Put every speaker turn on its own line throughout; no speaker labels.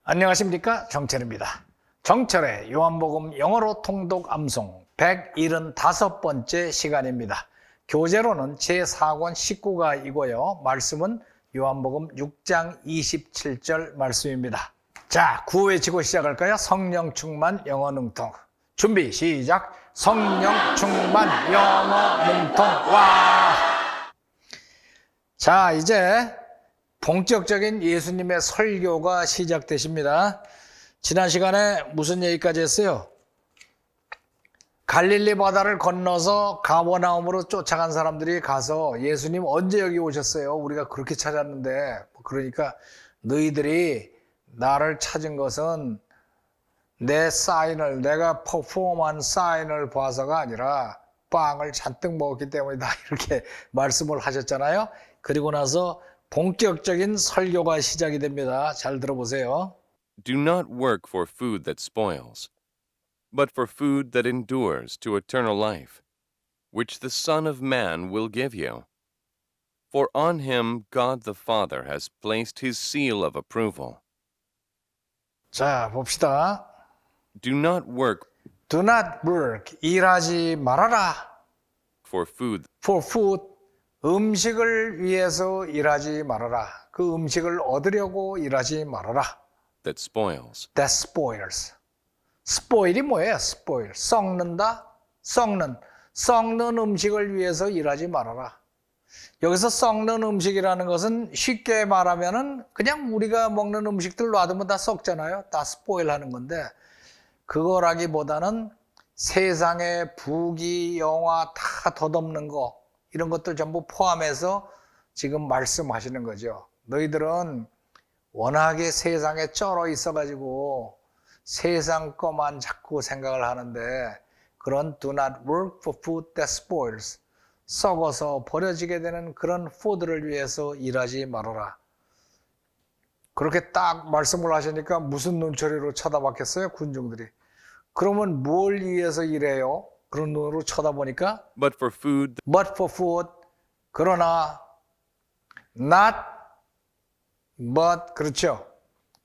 안녕하십니까, 정철입니다. 정철의 요한복음 영어로 통독 암송 175번째 시간입니다. 교재로는 제4권 19가이고요. 말씀은 요한복음 6장 27절 말씀입니다. 자, 구호 외치고 시작할까요? 성령 충만 영어 능통. 준비 시작. 성령 충만 영어 능통. 와! 자, 이제 본격적인 예수님의 설교가 시작되십니다. 지난 시간에 무슨 얘기까지 했어요? 갈릴리 바다를 건너서 가버나움으로 쫓아간 사람들이 가서 예수님 언제 여기 오셨어요? 우리가 그렇게 찾았는데. 그러니까 너희들이 나를 찾은 것은 내 사인을, 내가 퍼포먼 사인을 봐서가 아니라 빵을 잔뜩 먹었기 때문이다. 이렇게 말씀을 하셨잖아요. 그리고 나서 본격적인 설교가 시작이 됩니다. 잘 들어보세요.
Do not work for food that spoils, but for food that endures to eternal life, which the Son of Man will give you. For on him God the Father has placed his seal of approval.
자, 봅시다.
Do not work
Do not work. 일하지 말아라.
for food
For food. 음식을 위해서 일하지 말아라. 그 음식을 얻으려고 일하지 말아라.
that spoils,
That spoils. spoil이 뭐예요? spoil. 썩는다? 썩는 음식을 위해서 일하지 말아라. 여기서 썩는 음식이라는 것은 쉽게 말하면은 그냥 우리가 먹는 음식들 놔두면 다 썩잖아요. 다 spoil 하는 건데 그거라기보다는 세상의 부귀, 영화 다 덧없는 거 이런 것들 전부 포함해서 지금 말씀하시는 거죠. 너희들은 워낙에 세상에 쩔어 있어가지고 세상 거만 자꾸 생각을 하는데 그런 do not work for food that spoils. 썩어서 버려지게 되는 그런 푸드를 위해서 일하지 말아라. 그렇게 딱 말씀을 하시니까 무슨 눈초리로 쳐다봤겠어요? 군중들이. 그러면 뭘 위해서 일해요? 그런 눈으로 쳐다보니까
but for food
but for food. 그러나 not but 그렇죠.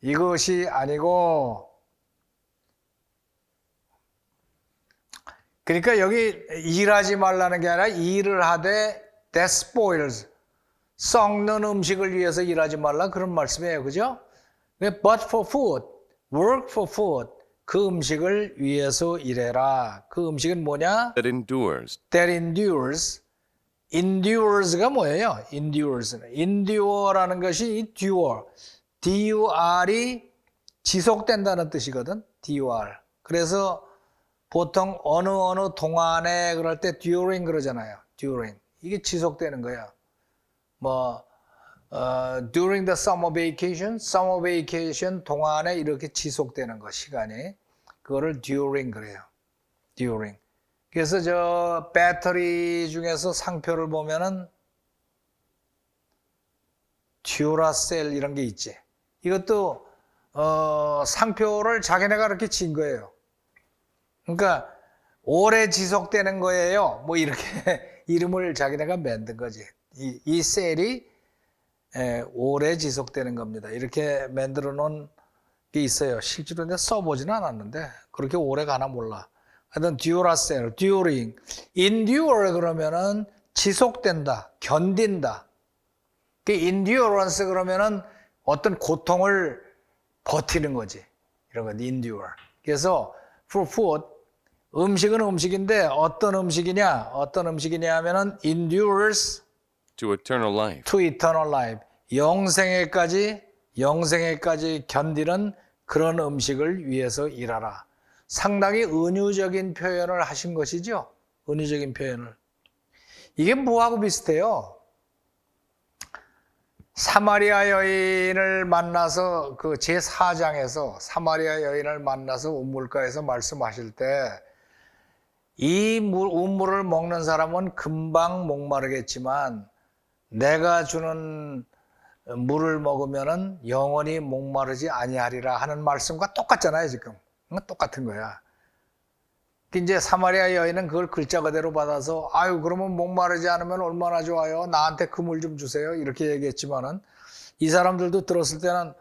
이것이 아니고 그러니까 여기 일하지 말라는 게 아니라 일을 하되 that spoils. 썩는 음식을 위해서 일하지 말라 그런 말씀이에요. 그죠? But for food. work for food. 그 음식을 위해서 일해라. 그 음식은 뭐냐?
that endures,
That endures. endures가 뭐예요? endure라는 것이 endure. dur이 지속된다는 뜻이거든. dur. 그래서 보통 어느 동안에 그럴 때 during 그러잖아요. during. 이게 지속되는 거야. during the summer vacation 동안에 이렇게 지속되는 거, 시간이. 그거를 during 그래요. during. 그래서 저 배터리 중에서 상표를 보면은 듀라셀 이런 게 있지. 이것도 상표를 자기네가 이렇게 진 거예요. 그러니까 오래 지속되는 거예요. 뭐 이렇게 이름을 자기네가 만든 거지. 이 셀이 오래 지속되는 겁니다. 이렇게 만들어 놓은 게 있어요. 실제로 내가 써보지는 않았는데 그렇게 오래 가나 몰라. 하여튼 듀라셀, during, endure 그러면은 지속된다, 견딘다. 그 endurance 그러면은 어떤 고통을 버티는 거지. 이런 거 endure. 그래서 for food 음식은 음식인데 어떤 음식이냐 하면은 endures
to eternal life.
to eternal life. 영생에까지 견디는 그런 음식을 위해서 일하라. 상당히 은유적인 표현을 하신 것이죠. 은유적인 표현을. 이게 뭐하고 비슷해요? 사마리아 여인을 만나서 그 제4장에서 사마리아 여인을 만나서 우물가에서 말씀하실 때 이 우물을 먹는 사람은 금방 목마르겠지만 내가 주는 물을 먹으면은 영원히 목마르지 아니하리라 하는 말씀과 똑같잖아요, 지금. 똑같은 거야. 이제 사마리아 여인은 그걸 글자 그대로 받아서 아유 그러면 목마르지 않으면 얼마나 좋아요. 나한테 그 물 좀 주세요. 이렇게 얘기했지만은 이 사람들도 들었을 때는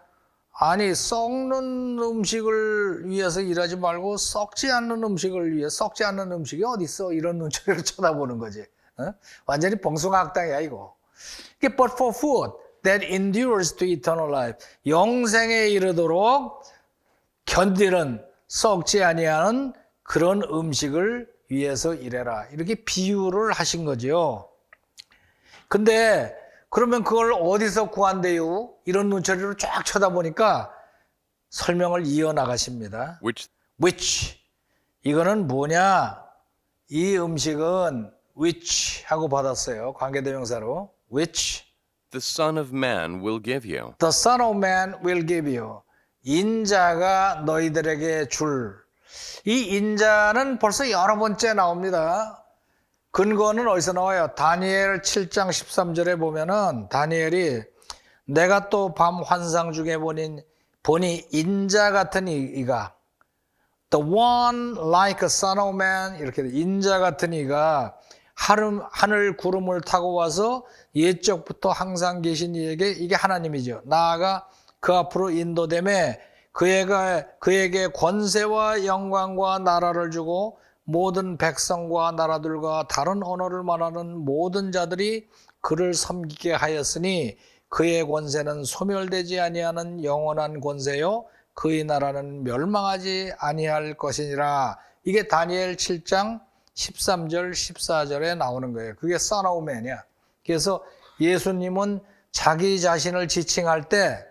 아니 썩는 음식을 위해서 일하지 말고 썩지 않는 음식을 위해 썩지 않는 음식이 어디 있어? 이런 눈초리로 쳐다보는 거지. 어? 완전히 봉숭아학당이야 이거. But for food that endures to eternal life, 영생에 이르도록 견디는 썩지 아니하는 그런 음식을 위해서 일해라. 이렇게 비유를 하신 거죠. 근데 그러면 그걸 어디서 구한대요? 이런 눈초리로 쫙 쳐다보니까 설명을 이어나가십니다. which 이거는 뭐냐? 이 음식은 which 하고 받았어요. 관계대명사로. which
the Son of Man will give you.
the Son of Man will give you. 인자가 너희들에게 줄. 이 인자는 벌써 여러 번째 나옵니다. 근거는 어디서 나와요? 다니엘 7장 13절에 보면은 다니엘이 내가 또 밤 환상 중에 보니 인자 같은 이가 the one like a son of man 이렇게 인자 같은 이가 하늘 구름을 타고 와서 옛적부터 항상 계신 이에게 이게 하나님이죠. 나아가 그 앞으로 인도됨에 그에게 권세와 영광과 나라를 주고 모든 백성과 나라들과 다른 언어를 말하는 모든 자들이 그를 섬기게 하였으니 그의 권세는 소멸되지 아니하는 영원한 권세요 그의 나라는 멸망하지 아니할 것이니라. 이게 다니엘 7장 13절 14절에 나오는 거예요. 그게 Son of Man이야. 그래서 예수님은 자기 자신을 지칭할 때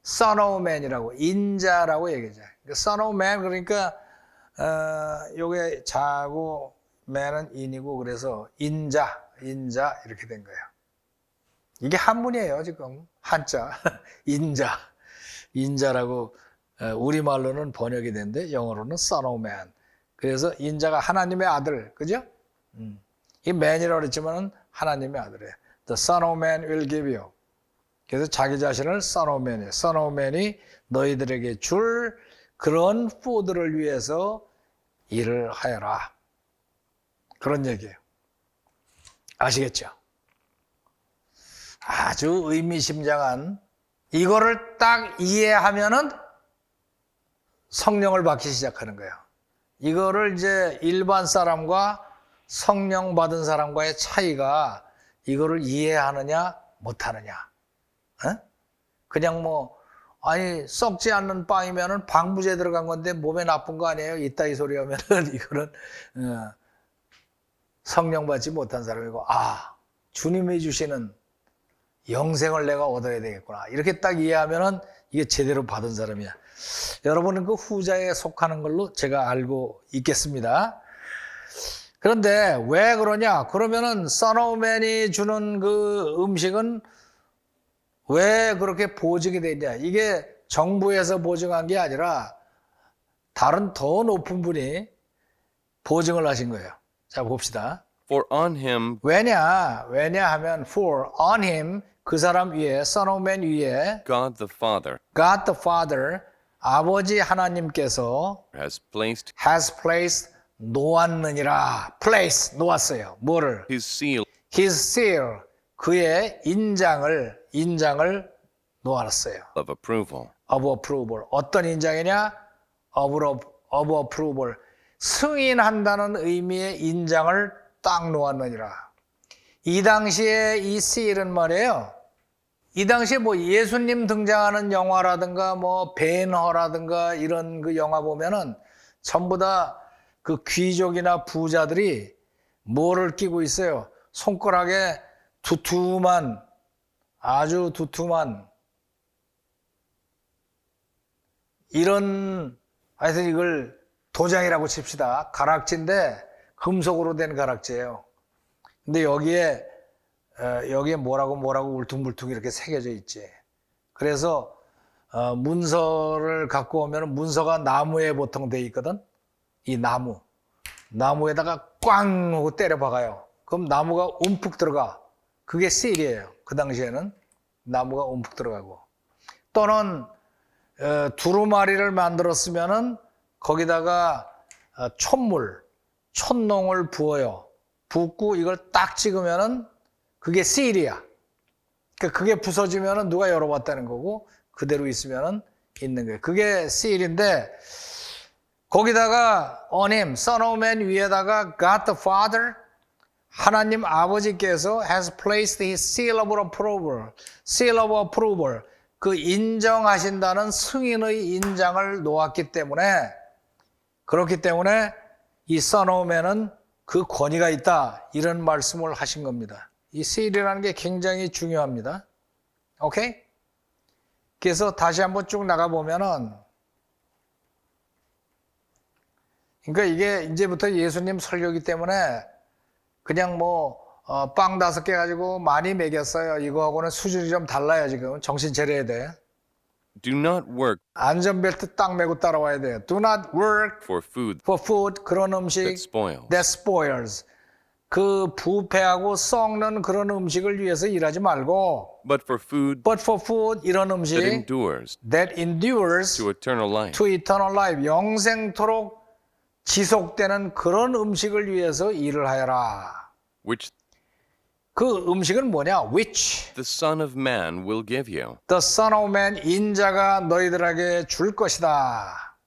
Son of Man이라고 인자라고 얘기하죠. Son of Man 그러니까 요게 자고 man은 인이고 그래서 인자 이렇게 된 거예요. 이게 한문이에요 지금 한자 인자라고 우리말로는 번역이 된데 영어로는 Son of Man. 그래서 인자가 하나님의 아들 그죠? 이 man이라고 그랬지만은 하나님의 아들이에요. The Son of Man will give you. 그래서 자기 자신을 Son of Man이에요. Son of Man이 너희들에게 줄 그런 푸드를 위해서 일을 하여라. 그런 얘기예요. 아시겠죠? 아주 의미심장한 이거를 딱 이해하면은 성령을 받기 시작하는 거예요. 이거를 이제 일반 사람과 성령 받은 사람과의 차이가 이거를 이해하느냐 못하느냐. 그냥 아니 썩지 않는 빵이면은 방부제 들어간 건데 몸에 나쁜 거 아니에요? 이따 이 소리 하면은 이거는 성령 받지 못한 사람이고 주님이 주시는 영생을 내가 얻어야 되겠구나. 이렇게 딱 이해하면은 이게 제대로 받은 사람이야. 여러분은 그 후자에 속하는 걸로 제가 알고 있겠습니다. 그런데 왜 그러냐? 그러면은 Son of Man이 주는 그 음식은 왜 그렇게 보증이 되냐? 이게 정부에서 보증한 게 아니라 다른 더 높은 분이 보증을 하신 거예요. 자, 봅시다.
For on him
왜냐하면 for on him 그 사람 위에 Son of Man 위에
God the
Father 아버지 하나님께서
has placed
놓았느니라. 놓았어요. 뭐를?
his
seal 그의 인장을 놓았어요.
of approval.
of approval. 어떤 인장이냐? of approval. 승인한다는 의미의 인장을 딱 놓았느니라. 이 당시에 이 seal은 말이에요. 이 당시에 예수님 등장하는 영화라든가 벤허라든가 이런 그 영화 보면은 전부 다 그 귀족이나 부자들이 뭐를 끼고 있어요? 손가락에 아주 두툼한 이런 하여튼 이걸 도장이라고 칩시다. 가락지인데 금속으로 된 가락지예요. 근데 여기에 뭐라고 울퉁불퉁 이렇게 새겨져 있지. 그래서 문서를 갖고 오면 문서가 나무에 보통 돼 있거든. 이 나무에다가 꽝 하고 때려 박아요. 그럼 나무가 움푹 들어가. 그게 실이에요. 그 당시에는 나무가 움푹 들어가고. 또는 두루마리를 만들었으면은 거기다가 촛농을 부어요. 붓고 이걸 딱 찍으면은 그게 실이야. 그게 부서지면은 누가 열어봤다는 거고 그대로 있으면은 있는 거예요. 그게 seal인데 거기다가 on him, son of man 위에다가 God the Father, 하나님 아버지께서 has placed his seal of approval, seal of approval, 그 인정하신다는 승인의 인장을 놓았기 때문에 그렇기 때문에 이 son of man은 그 권위가 있다 이런 말씀을 하신 겁니다. 이 seal이라는 게 굉장히 중요합니다. 오케이? 그래서 다시 한번 쭉 나가 보면은 그러니까 이게 이제부터 예수님 설교이기 때문에 그냥 빵 5개 가지고 많이 먹였어요. 이거하고는 수준이 좀 달라요, 지금. 정신 차려야 돼.
Do not work
안전벨트 딱 메고 따라와야 돼요. Do not work
for food
for food, 그런 음식
that spoils,
that spoils. 그 부패하고 썩는 그런 음식을 위해서 일하지 말고
but for food
but for food, 이런
that
음식
endures
that endures
to eternal life,
to eternal life, 영생토록 지속되는 그런 음식을 위해서 일을 하여라.
which
그 음식은 뭐냐? Which
the Son of Man will give you.
the Son of Man, 인자가 너희들에게 줄 것이다.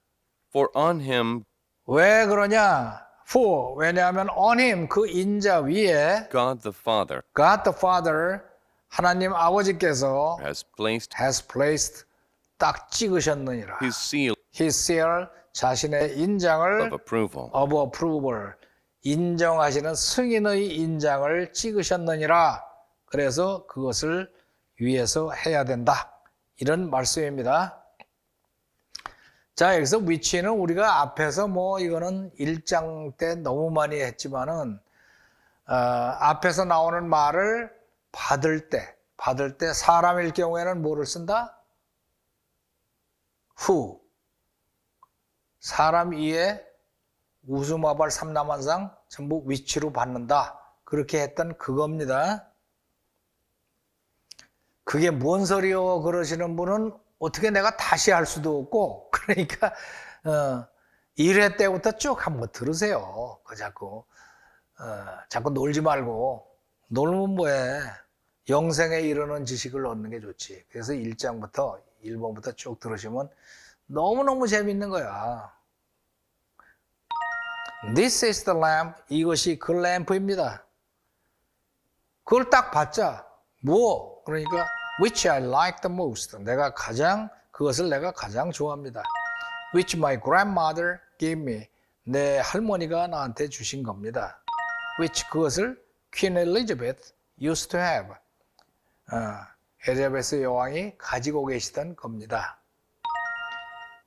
For on him
왜 그러냐? For, 왜냐하면 on him, 그 인자 위에
God the Father
God the Father, 하나님 아버지께서
has placed
has placed, 딱 찍으셨느니라.
his seal
His seal, 자신의 인장을
of approval,
of approval, 인정하시는 승인의 인장을 찍으셨느니라. 그래서 그것을 위해서 해야 된다. 이런 말씀입니다. 자, 여기서 which는 우리가 앞에서 이거는 1장 때 너무 많이 했지만은, 앞에서 나오는 말을 받을 때 사람일 경우에는 뭐를 쓴다? who. 사람 이에 우수마발 삼남한상 전부 which로 받는다. 그렇게 했던 그겁니다. 그게 뭔 소리요? 그러시는 분은 어떻게 내가 다시 할 수도 없고, 그러니까 1회 때부터 쭉 한번 들으세요. 자꾸 놀지 말고. 놀면 뭐해? 영생에 이르는 지식을 얻는 게 좋지. 그래서 1번부터 쭉 들으시면 너무너무 재밌는 거야. This is the lamp. 이것이 그 램프입니다. 그걸 딱 받자. 그러니까 which I like the most. 그것을 내가 가장 좋아합니다. Which my grandmother gave me. 내 할머니가 나한테 주신 겁니다. Which 그것을 Queen Elizabeth used to have. 엘리자베스 여왕이 가지고 계시던 겁니다.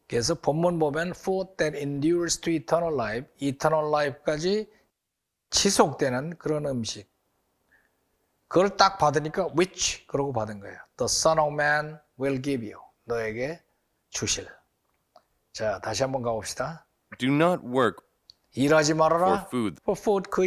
그래서 본문 보면 food that endures to eternal life, eternal life까지 지속되는 그런 음식. 그걸 딱 받으니까 which 그러고 받은 거예요. The Son of Man will give you. 너에게 주실. 자, 다시 한번 가봅시다.
do not work
일하지 말아라.
for food
For food, 그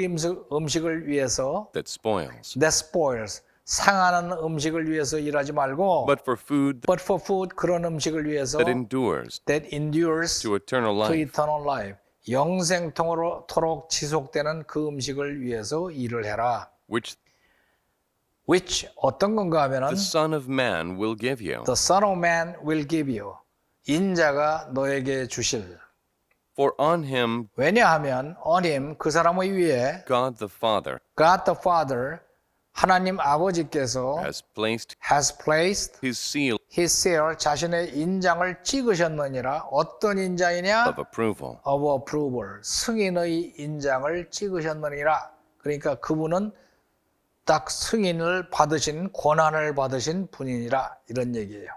음식을 위해서
that spoils,
that spoils, 상하는 음식을 위해서 일하지 말고
but for food
but for food, 그런 음식을 위해서
that endures
that endures
to eternal
to
life,
eternal life, 영생토록 지속되는 그 음식을 위해서 일을 해라. which 어떤 건가 하면은
the Son of Man will give you.
the Son of Man will give you. 인자가 너에게 주실.
For on him
왜냐하면 on him, 그 사람의 위에
God the Father
God the Father, 하나님 아버지께서
has placed
has placed
his seal
his seal, 자신의 인장을 찍으셨느니라. 어떤 인장이냐?
of approval.
of approval, 승인의 인장을 찍으셨느니라. 그러니까 그분은 딱 승인을 받으신, 권한을 받으신 분이니라. 이런 얘기예요.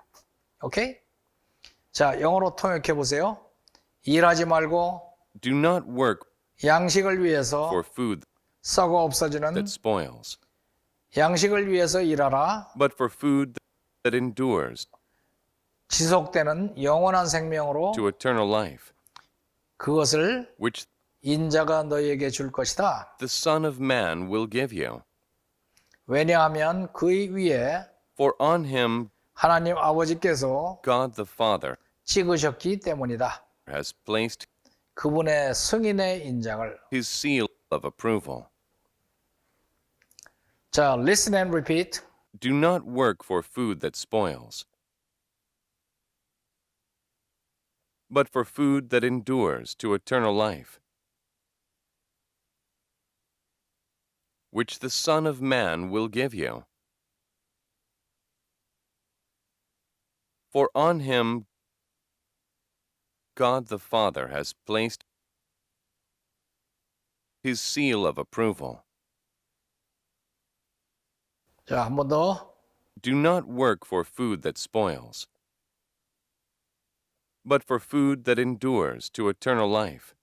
오케이? 자, 영어로 통역해 보세요. 일하지 말고
Do not work
양식을 위해서
for food
썩어 없어지는
that spoils,
양식을 위해서 일하라.
but for food that endures
지속되는 영원한 생명으로
to eternal life,
그것을
which
인자가 너희에게 줄 것이다.
the Son of Man will give you.
왜냐하면 그 위에
For on him
하나님 아버지께서
God the Father
찍으셨기 때문이다.
has placed
그분의 승인의 인장을.
his seal of approval.
자, listen and repeat.
Do not work for food that spoils, but for food that endures to eternal life, which the Son of Man will give you. For on him God the Father has placed his seal of approval.
자, 한 번 더.
Do not work for food that spoils, but for food that endures to eternal life,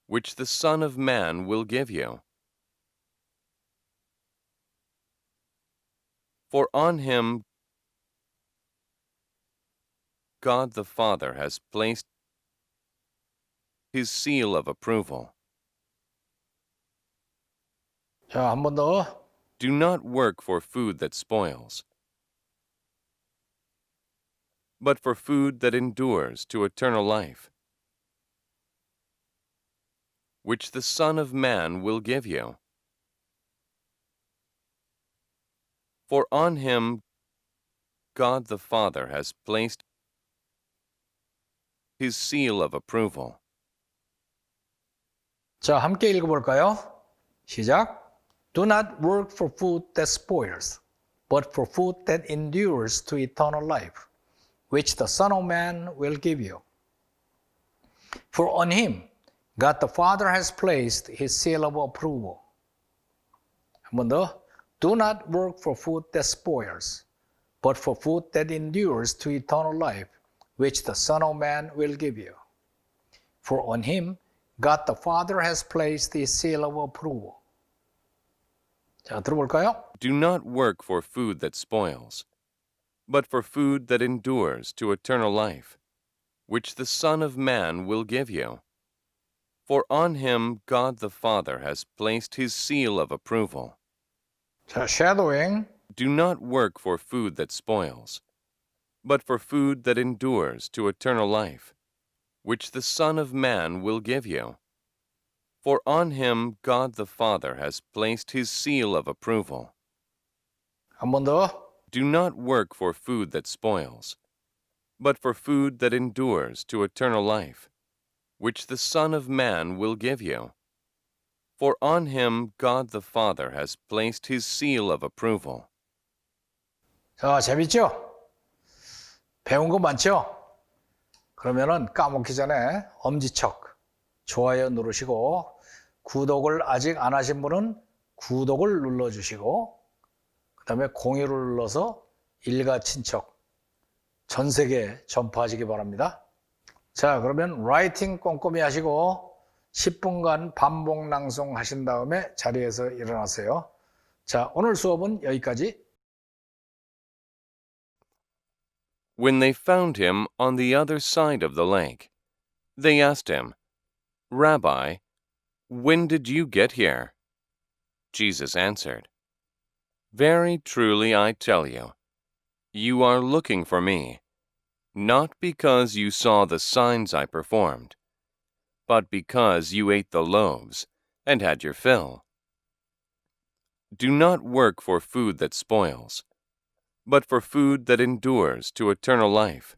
which the Son of Man will give you. For on him God the Father has placed his seal of approval.
자, 한 번 더.
Do not work for food that spoils, but for food that endures to eternal life, which the Son of Man will give you. For on him God the Father has placed his seal of approval.
자, 함께 읽어볼까요? 시작. Do not work for food that spoils, but for food that endures to eternal life, which the Son of Man will give you. For on him God the Father has placed his seal of approval. 한 번 더. Do not work for food that spoils, but for food that endures to eternal life, which the Son of Man will give you. For on him God the Father has placed his seal of approval. 자, 들어볼까요?
Do not work for food that spoils, but for food that endures to eternal life, which the Son of Man will give you. For on him God the Father has placed his seal of approval.
자, shadowing.
Do not work for food that spoils, but for food that endures to eternal life, which the Son of Man will give you. For on him God the Father has placed his seal of approval.
한 번 더.
Do not work for food that spoils, but for food that endures to eternal life, which the Son of Man will give you. For on him God the Father has placed his seal of approval.
자, 재밌죠? 배운 거 많죠? 그러면은 까먹기 전에 엄지척 좋아요 누르시고 구독을 아직 안 하신 분은 구독을 눌러주시고 그 다음에 공유를 눌러서 일가 친척 전 세계에 전파하시기 바랍니다. 자, 그러면 라이팅 꼼꼼히 하시고 10분간 반복 낭송 하신 다음에 자리에서 일어나세요. 자, 오늘 수업은 여기까지.
When they found him on the other side of the lake, they asked him, Rabbi, when did you get here? Jesus answered, Very truly I tell you, you are looking for me, not because you saw the signs I performed, but because you ate the loaves and had your fill. Do not work for food that spoils, but for food that endures to eternal life,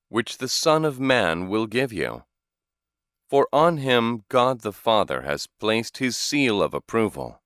which the Son of Man will give you. For on him God the Father has placed his seal of approval.